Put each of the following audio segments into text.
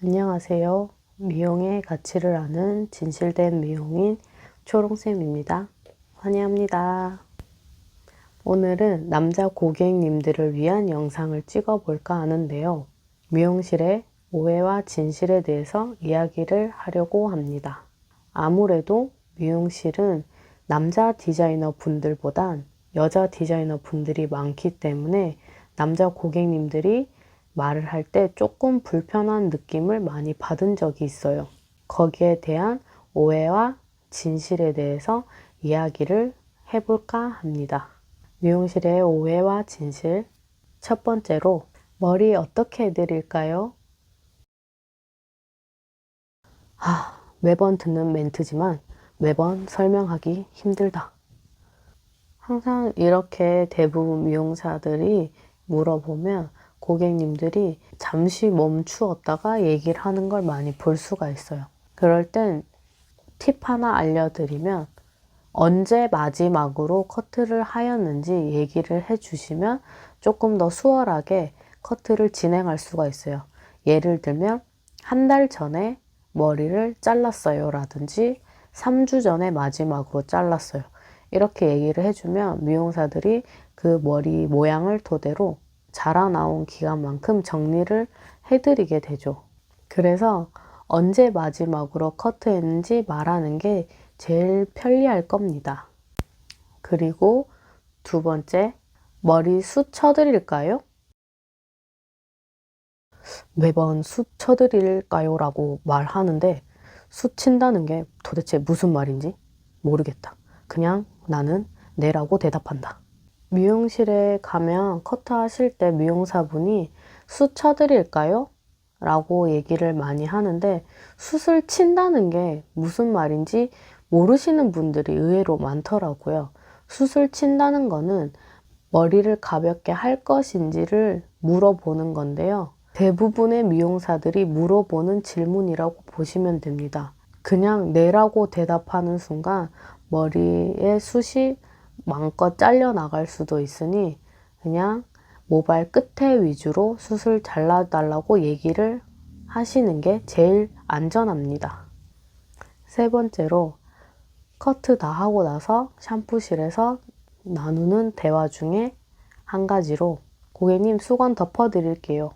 안녕하세요. 미용의 가치를 아는 진실된 미용인 초롱쌤입니다. 환영합니다. 오늘은 남자 고객님들을 위한 영상을 찍어볼까 하는데요. 미용실의 오해와 진실에 대해서 이야기를 하려고 합니다. 아무래도 미용실은 남자 디자이너 분들보단 여자 디자이너 분들이 많기 때문에 남자 고객님들이 말을 할 때 조금 불편한 느낌을 많이 받은 적이 있어요. 거기에 대한 오해와 진실에 대해서 이야기를 해볼까 합니다. 미용실의 오해와 진실. 첫 번째로, 머리 어떻게 해드릴까요? 매번 듣는 멘트지만 매번 설명하기 힘들다. 항상 이렇게 대부분 미용사들이 물어보면 고객님들이 잠시 멈추었다가 얘기를 하는 걸 많이 볼 수가 있어요. 그럴 땐 팁 하나 알려드리면 언제 마지막으로 커트를 하였는지 얘기를 해주시면 조금 더 수월하게 커트를 진행할 수가 있어요. 예를 들면 한 달 전에 머리를 잘랐어요 라든지 3주 전에 마지막으로 잘랐어요. 이렇게 얘기를 해주면 미용사들이 그 머리 모양을 토대로 자라나온 기간만큼 정리를 해드리게 되죠. 그래서 언제 마지막으로 커트했는지 말하는 게 제일 편리할 겁니다. 그리고 두 번째, 머리 숱 쳐드릴까요? 매번 숱 쳐드릴까요? 라고 말하는데 숱 친다는 게 도대체 무슨 말인지 모르겠다. 그냥 나는 네라고 대답한다. 미용실에 가면 커트하실 때 미용사분이 숱 쳐드릴까요? 라고 얘기를 많이 하는데 숱을 친다는 게 무슨 말인지 모르시는 분들이 의외로 많더라고요. 숱을 친다는 거는 머리를 가볍게 할 것인지를 물어보는 건데요. 대부분의 미용사들이 물어보는 질문이라고 보시면 됩니다. 그냥 네라고 대답하는 순간 머리에 숱이 마음껏 잘려나갈 수도 있으니 그냥 모발 끝에 위주로 숱을 잘라달라고 얘기를 하시는 게 제일 안전합니다. 세 번째로, 커트 다 하고 나서 샴푸실에서 나누는 대화 중에 한 가지로 고객님 수건 덮어드릴게요.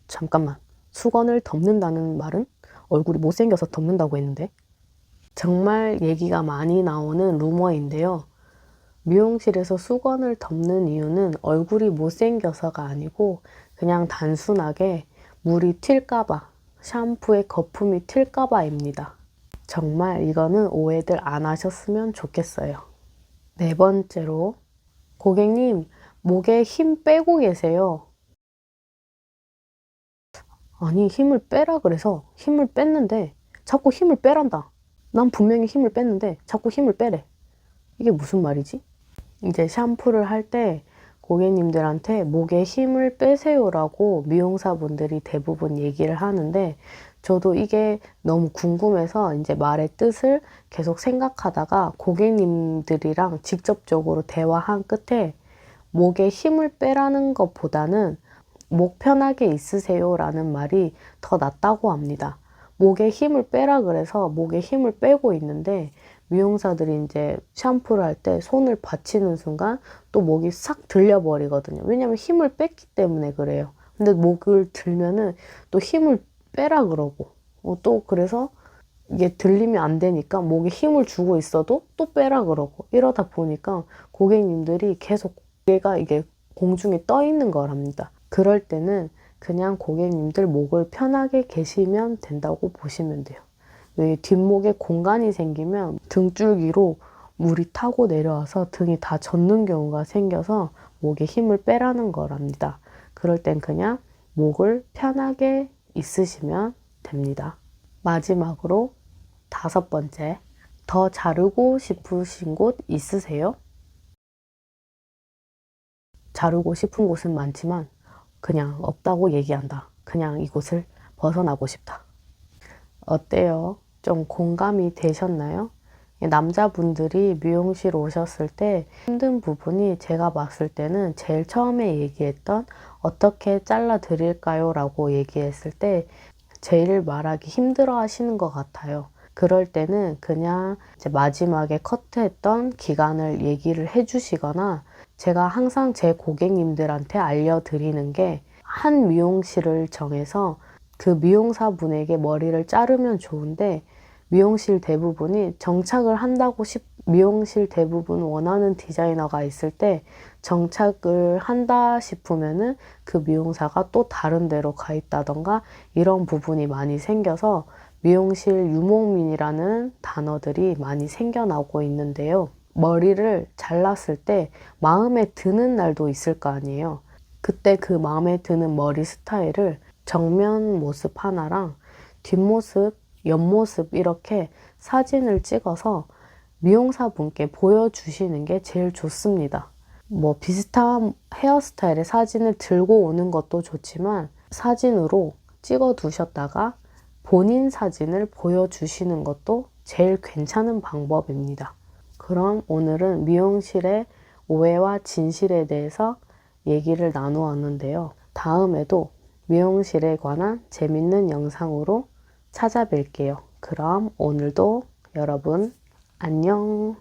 잠깐만. 수건을 덮는다는 말은 얼굴이 못생겨서 덮는다고 했는데? 정말 얘기가 많이 나오는 루머인데요. 미용실에서 수건을 덮는 이유는 얼굴이 못생겨서가 아니고 그냥 단순하게 물이 튈까봐, 샴푸에 거품이 튈까봐입니다. 정말 이거는 오해들 안 하셨으면 좋겠어요. 네 번째로, 고객님, 목에 힘 빼고 계세요. 아니, 힘을 빼라 그래서 힘을 뺐는데 자꾸 힘을 빼란다. 난 분명히 힘을 뺐는데 자꾸 힘을 빼래. 이게 무슨 말이지? 이제 샴푸를 할 때 고객님들한테 목에 힘을 빼세요라고 미용사분들이 대부분 얘기를 하는데 저도 이게 너무 궁금해서 이제 말의 뜻을 계속 생각하다가 고객님들이랑 직접적으로 대화한 끝에 목에 힘을 빼라는 것보다는 목 편하게 있으세요 라는 말이 더 낫다고 합니다. 목에 힘을 빼라 그래서 목에 힘을 빼고 있는데 미용사들이 이제 샴푸를 할 때 손을 받치는 순간 또 목이 싹 들려버리거든요. 왜냐면 힘을 뺐기 때문에 그래요. 근데 목을 들면은 또 힘을 빼라 그러고 또 그래서 이게 들리면 안 되니까 목에 힘을 주고 있어도 또 빼라 그러고 이러다 보니까 고객님들이 계속 고개가 이게 공중에 떠 있는 거랍니다. 그럴 때는 그냥 고객님들 목을 편하게 계시면 된다고 보시면 돼요. 뒷목에 공간이 생기면 등줄기로 물이 타고 내려와서 등이 다 젖는 경우가 생겨서 목에 힘을 빼라는 거랍니다. 그럴 땐 그냥 목을 편하게 있으시면 됩니다. 마지막으로 다섯 번째, 더 자르고 싶으신 곳 있으세요? 자르고 싶은 곳은 많지만 그냥 없다고 얘기한다. 그냥 이곳을 벗어나고 싶다. 어때요? 좀 공감이 되셨나요? 남자분들이 미용실 오셨을 때 힘든 부분이 제가 봤을 때는 제일 처음에 얘기했던 어떻게 잘라 드릴까요? 라고 얘기했을 때 제일 말하기 힘들어 하시는 것 같아요. 그럴 때는 그냥 이제 마지막에 커트했던 기간을 얘기를 해주시거나 제가 항상 제 고객님들한테 알려드리는 게 한 미용실을 정해서 그 미용사분에게 머리를 자르면 좋은데 미용실 대부분이 정착을 한다고 미용실 대부분 원하는 디자이너가 있을 때 정착을 한다 싶으면은 그 미용사가 또 다른 데로 가 있다던가 이런 부분이 많이 생겨서 미용실 유목민이라는 단어들이 많이 생겨나고 있는데요. 머리를 잘랐을 때 마음에 드는 날도 있을 거 아니에요. 그때 그 마음에 드는 머리 스타일을 정면 모습 하나랑 뒷모습, 옆모습 이렇게 사진을 찍어서 미용사분께 보여주시는 게 제일 좋습니다. 뭐 비슷한 헤어스타일의 사진을 들고 오는 것도 좋지만 사진으로 찍어 두셨다가 본인 사진을 보여주시는 것도 제일 괜찮은 방법입니다. 그럼 오늘은 미용실의 오해와 진실에 대해서 얘기를 나누었는데요. 다음에도 미용실에 관한 재밌는 영상으로 찾아뵐게요. 그럼 오늘도 여러분 안녕.